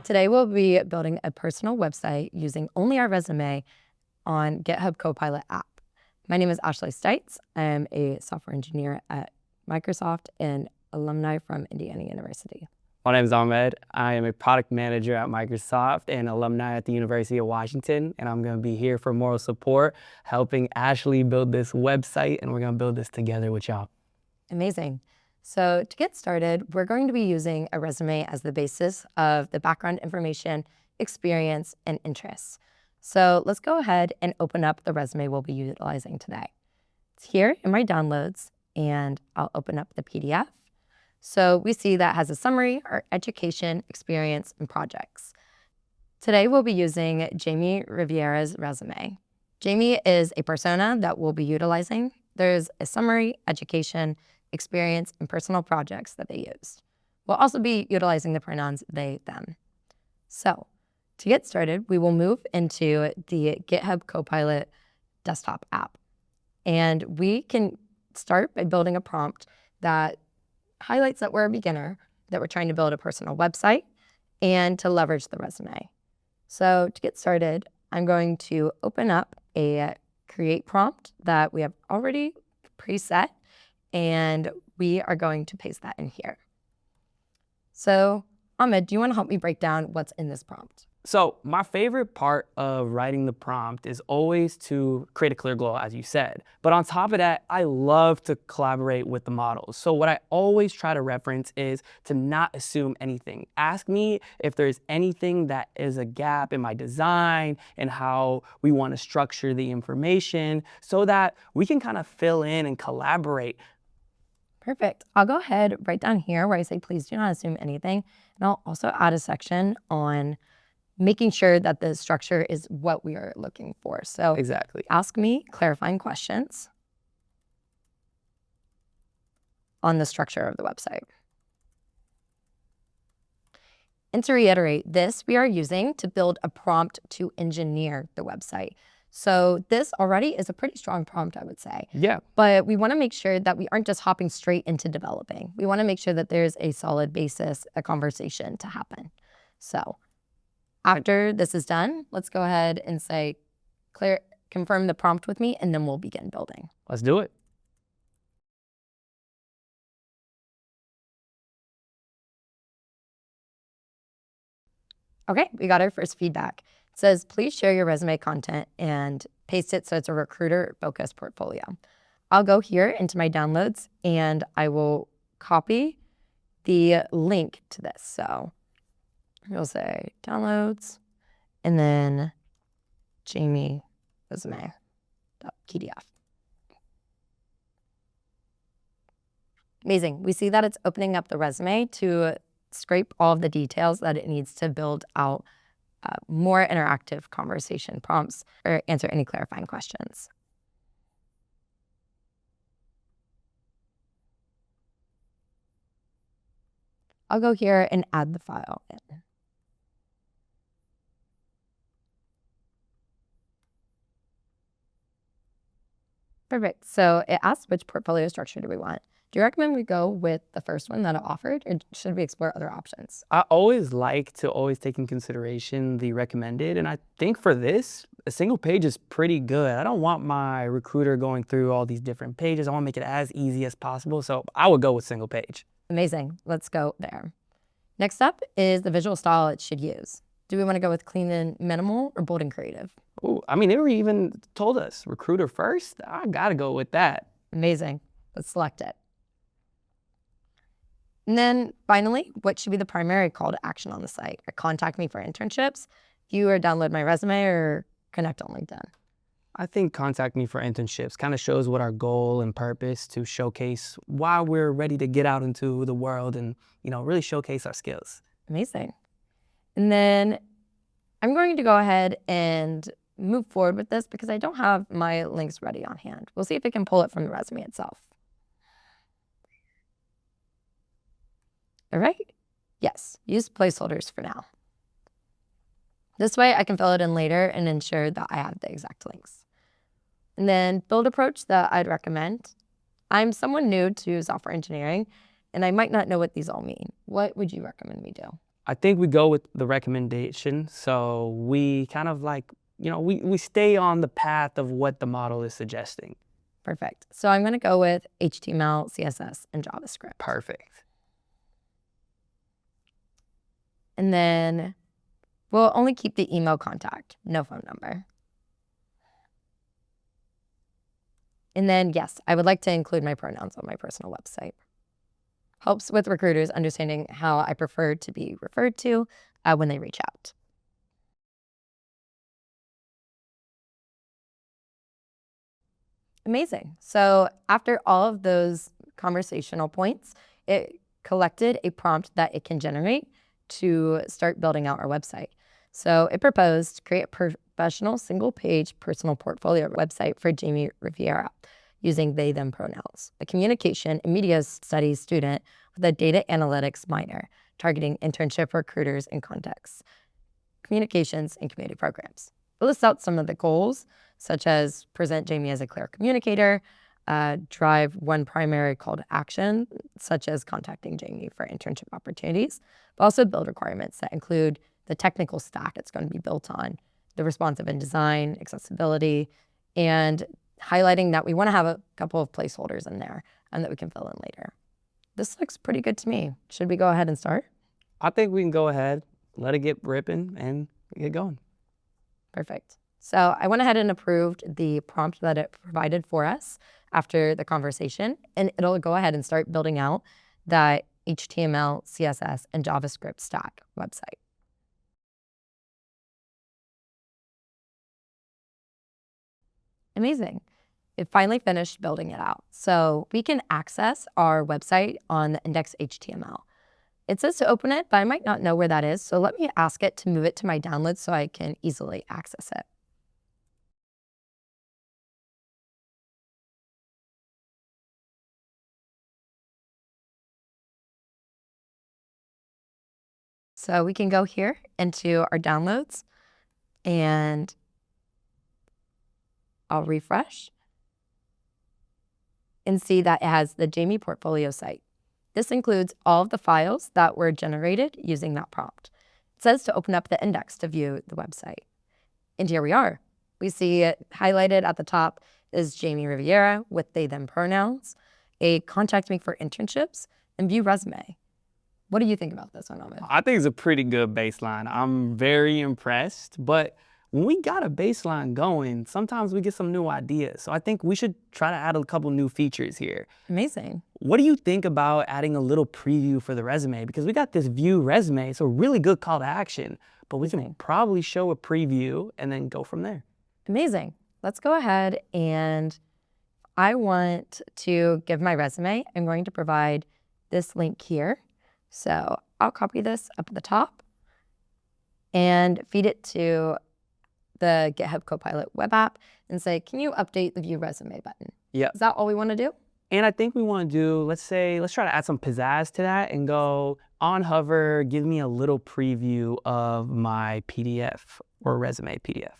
Today we'll be building a personal website using only our resume on GitHub Copilot app. My name is Ashley Stites. I am a software engineer at Microsoft and alumni from Indiana University. My name is Ahmed. I am a product manager at Microsoft and alumni at the University of Washington, and I'm going to be here for moral support, helping Ashley build this website, and we're going to build this together with y'all. Amazing. So to get started, we're going to be using a resume as the basis of the background information, experience, and interests. So let's go ahead and open up the resume we'll be utilizing today. It's here in my downloads, and I'll open up the PDF. So we see that has a summary, our education, experience, and projects. Today we'll be using Jamie Riviera's resume. Jamie is a persona that we'll be utilizing. There's a summary, education, experience, and personal projects that they used. We'll also be utilizing the pronouns they, them. So to get started, we will move into the GitHub Copilot desktop app. And we can start by building a prompt that highlights that we're a beginner, that we're trying to build a personal website, and to leverage the resume. So to get started, I'm going to open up a create prompt that we have already preset, and we are going to paste that in here. So Ahmed, do you want to help me break down what's in this prompt? So my favorite part of writing the prompt is always to create a clear goal, as you said. But on top of that, I love to collaborate with the models. So what I always try to reference is to not assume anything. Ask me if there's anything that is a gap in my design and how we want to structure the information so that we can kind of fill in and collaborate. Perfect. I'll go ahead right down here where I say, please do not assume anything. And I'll also add a section on making sure that the structure is what we are looking for. So Exactly. Ask me clarifying questions on the structure of the website. And to reiterate, this we are using to build a prompt to engineer the website. So this already is a pretty strong prompt, I would say. Yeah. But we want to make sure that we aren't just hopping straight into developing. We want to make sure that there's a solid basis, a conversation to happen. So after this is done, let's go ahead and say, confirm the prompt with me, and then we'll begin building. Let's do it. Okay, we got our first feedback. It says, please share your resume content and paste it so it's a recruiter-focused portfolio. I'll go here into my downloads, and I will copy the link to this. So we'll say downloads, and then Jamie resume.pdf. Amazing. We see that it's opening up the resume to scrape all of the details that it needs to build out more interactive conversation prompts or answer any clarifying questions. I'll go here and add the file in. Perfect. So it asks which portfolio structure do we want. Do you recommend we go with the first one that it offered, or should we explore other options? I always like to take in consideration the recommended, and I think for this, a single page is pretty good. I don't want my recruiter going through all these different pages. I want to make it as easy as possible, so I would go with single page. Amazing. Let's go there. Next up is the visual style it should use. Do we want to go with clean and minimal or bold and creative? Ooh, I mean, they were even told us recruiter first. I gotta go with that. Amazing. Let's select it. And then finally, what should be the primary call to action on the site? Contact me for internships, view or download my resume, or connect on LinkedIn? I think contact me for internships kind of shows what our goal and purpose to showcase why we're ready to get out into the world and, really showcase our skills. Amazing. And then I'm going to go ahead and move forward with this because I don't have my links ready on hand. We'll see if it can pull it from the resume itself. All right. Yes, use placeholders for now. This way I can fill it in later and ensure that I have the exact links. And then build approach that I'd recommend. I'm someone new to software engineering, and I might not know what these all mean. What would you recommend we do? I think we go with the recommendation. So we kind of like, we stay on the path of what the model is suggesting. Perfect. So I'm going to go with HTML, CSS, and JavaScript. Perfect. And then we'll only keep the email contact, no phone number. And then, yes, I would like to include my pronouns on my personal website. Helps with recruiters understanding how I prefer to be referred to when they reach out. Amazing. So after all of those conversational points, it collected a prompt that it can generate to start building out our website. So it proposed create a professional single-page personal portfolio website for Jamie Riviera using they, them pronouns, a communication and media studies student with a data analytics minor, targeting internship recruiters in contexts, communications, and community programs. It lists out some of the goals, such as present Jamie as a clear communicator, drive one primary call to action, such as contacting Jamie for internship opportunities, but also build requirements that include the technical stack it's going to be built on, the responsive and design, accessibility, and highlighting that we want to have a couple of placeholders in there and that we can fill in later. This looks pretty good to me. Should we go ahead and start? I think we can go ahead, let it get ripping, and get going. Perfect. So I went ahead and approved the prompt that it provided for us after the conversation, and it'll go ahead and start building out that HTML, CSS, and JavaScript stack website. Amazing. It finally finished building it out. So we can access our website on the index.html. It says to open it, but I might not know where that is. So let me ask it to move it to my downloads so I can easily access it. So we can go here into our downloads and I'll refresh and see that it has the Jamie portfolio site. This includes all of the files that were generated using that prompt. It says to open up the index to view the website. And here we are. We see it highlighted at the top is Jamie Riviera with they, them pronouns, a contact me for internships, and view resume. What do you think about this one, Ahmed? I think it's a pretty good baseline. I'm very impressed, but when we got a baseline going, sometimes we get some new ideas. So I think we should try to add a couple new features here. Amazing. What do you think about adding a little preview for the resume? Because we got this view resume, so a really good call to action, but we can probably show a preview and then go from there. Amazing. Let's go ahead and I want to give my resume. I'm going to provide this link here. So I'll copy this up at the top and feed it to the GitHub Copilot web app and say, can you update the view resume button? Yeah. Is that all we want to do? And I think we want to do, let's try to add some pizzazz to that and go on hover, give me a little preview of my PDF or resume PDF.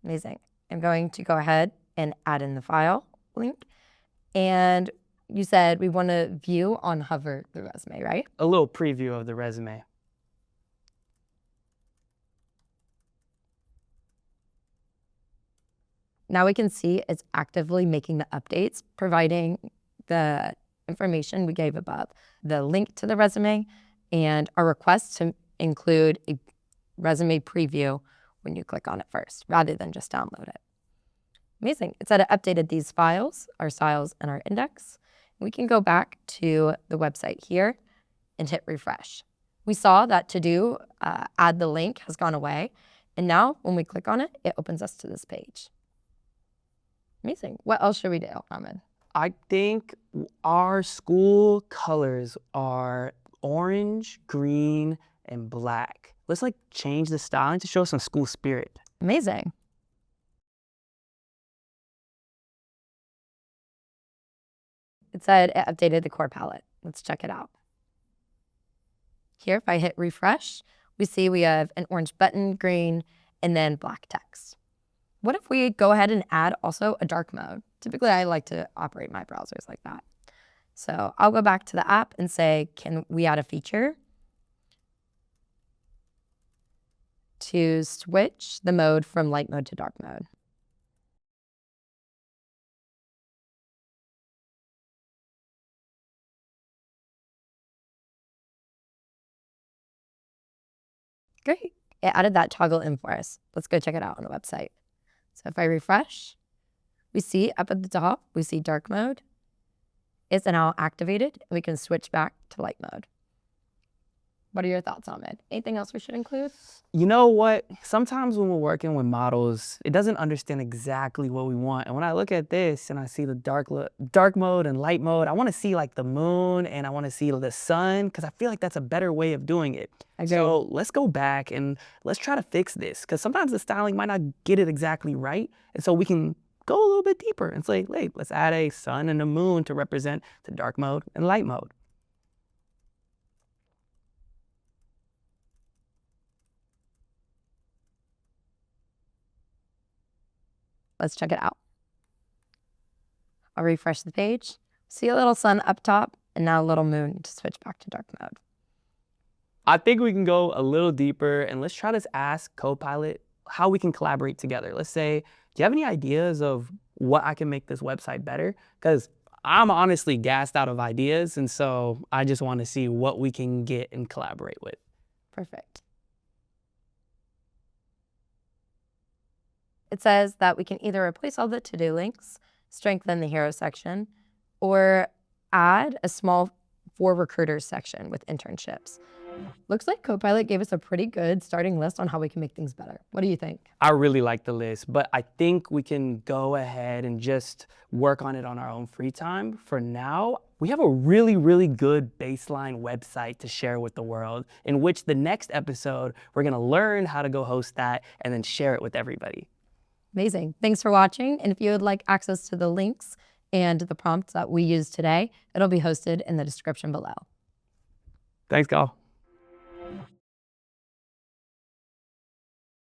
Amazing. I'm going to go ahead and add in the file link. And you said we want to view on hover the resume, right? A little preview of the resume. Now we can see it's actively making the updates, providing the information we gave above, the link to the resume, and our request to include a resume preview when you click on it first, rather than just download it. Amazing. It said it updated these files, our styles, and our index. We can go back to the website here and hit refresh. We saw that to do add the link has gone away. And now when we click on it, it opens us to this page. Amazing. What else should we do, Ahmed? I think our school colors are orange, green, and black. Let's change the styling to show some school spirit. Amazing. It said it updated the core palette. Let's check it out. Here, if I hit refresh, we see we have an orange button, green, and then black text. What if we go ahead and add also a dark mode? Typically, I like to operate my browsers like that. So I'll go back to the app and say, can we add a feature to switch the mode from light mode to dark mode? Great. It added that toggle in for us. Let's go check it out on the website. So if I refresh, we see up at the top, we see dark mode. It's now activated, and we can switch back to light mode. What are your thoughts on it? Anything else we should include? You know what? Sometimes when we're working with models, it doesn't understand exactly what we want. And when I look at this and I see the dark mode and light mode, I want to see like the moon and I want to see the sun because I feel like that's a better way of doing it. So let's go back and let's try to fix this because sometimes the styling might not get it exactly right. And so we can go a little bit deeper and say, hey, let's add a sun and a moon to represent the dark mode and light mode. Let's check it out. I'll refresh the page. See a little sun up top and now a little moon to switch back to dark mode. I think we can go a little deeper and let's try to ask Copilot how we can collaborate together. Let's say, do you have any ideas of what I can make this website better? Because I'm honestly gassed out of ideas. And so I just want to see what we can get and collaborate with. Perfect. It says that we can either replace all the to-do links, strengthen the hero section, or add a small for recruiters section with internships. Looks like Copilot gave us a pretty good starting list on how we can make things better. What do you think? I really like the list, but I think we can go ahead and just work on it on our own free time. For now, we have a really, really good baseline website to share with the world, in which the next episode, we're gonna learn how to go host that and then share it with everybody. Amazing. Thanks for watching. And if you would like access to the links and the prompts that we used today, it'll be hosted in the description below. Thanks, Kyle.